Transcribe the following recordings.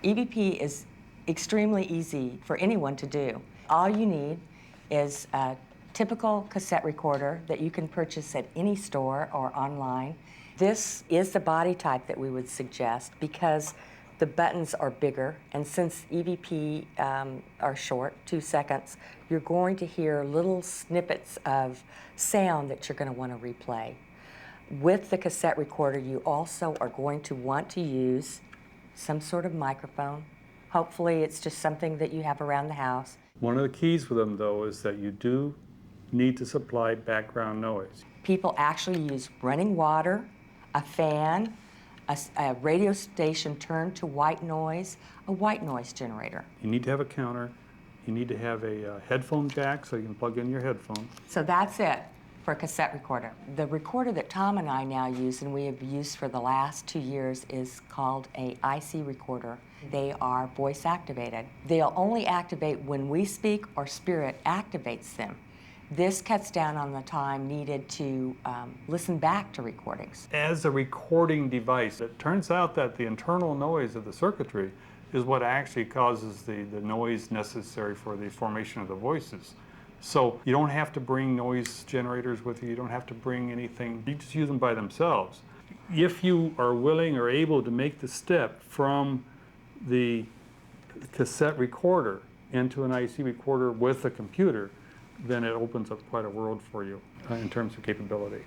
EVP is extremely easy for anyone to do. All you need is a typical cassette recorder that you can purchase at any store or online. This is the body type that we would suggest because the buttons are bigger, and since EVP are short, 2 seconds, you're going to hear little snippets of sound that you're going to want to replay. With the cassette recorder, you also are going to want to use some sort of microphone. Hopefully it's just something that you have around the house. One of the keys with them, though, is that you do need to supply background noise. People actually use running water, a fan, a radio station turned to white noise, a white noise generator. You need to have a counter. You need to have a headphone jack so you can plug in your headphone. So that's it for a cassette recorder. The recorder that Tom and I now use, and we have used for the last 2 years, is called a IC recorder. They are voice activated. They'll only activate when we speak or Spirit activates them. This cuts down on the time needed to listen back to recordings. As a recording device, it turns out that the internal noise of the circuitry is what actually causes the noise necessary for the formation of the voices. So you don't have to bring noise generators with you. You don't have to bring anything. You just use them by themselves. If you are willing or able to make the step from the cassette recorder into an IC recorder with a computer, then it opens up quite a world for you in terms of capability.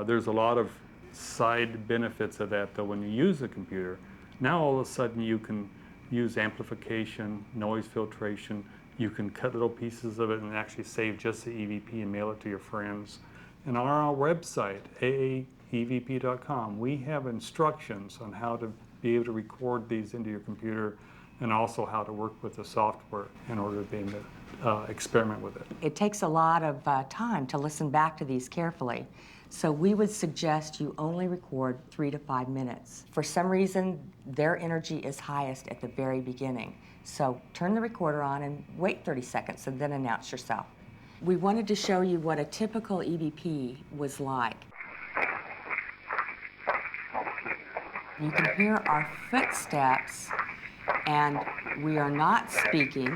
There's a lot of side benefits of that, though. When you use a computer, now all of a sudden you can use amplification, noise filtration. You can cut little pieces of it and actually save just the EVP and mail it to your friends. And on our website, aaevp.com, we have instructions on how to be able to record these into your computer, and also how to work with the software in order to be able to experiment with it. It takes a lot of time to listen back to these carefully. So we would suggest you only record 3 to 5 minutes. For some reason, their energy is highest at the very beginning. So turn the recorder on and wait 30 seconds and then announce yourself. We wanted to show you what a typical EVP was like. You can hear our footsteps, and we are not speaking.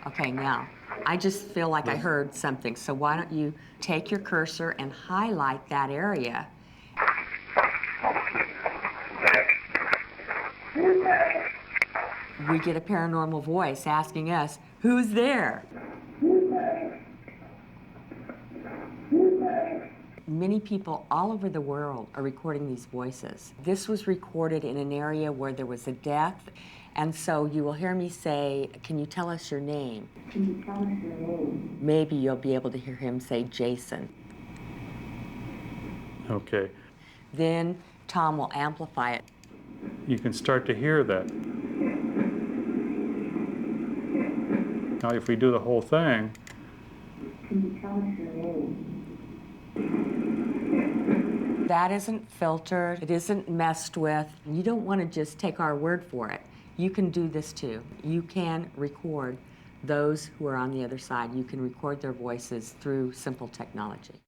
Okay, now, I just feel like I heard something, so why don't you take your cursor and highlight that area. We get a paranormal voice asking us, "Who's there?" Many people all over the world are recording these voices. This was recorded in an area where there was a death, and so you will hear me say, "Can you tell us your name?" Can you tell us your name? Maybe you'll be able to hear him say Jason. Okay. Then Tom will amplify it. You can start to hear that. Now if we do the whole thing, Can you tell us your name? That isn't filtered, it isn't messed with. You don't want to just take our word for it. You can do this too. You can record those who are on the other side. You can record their voices through simple technology.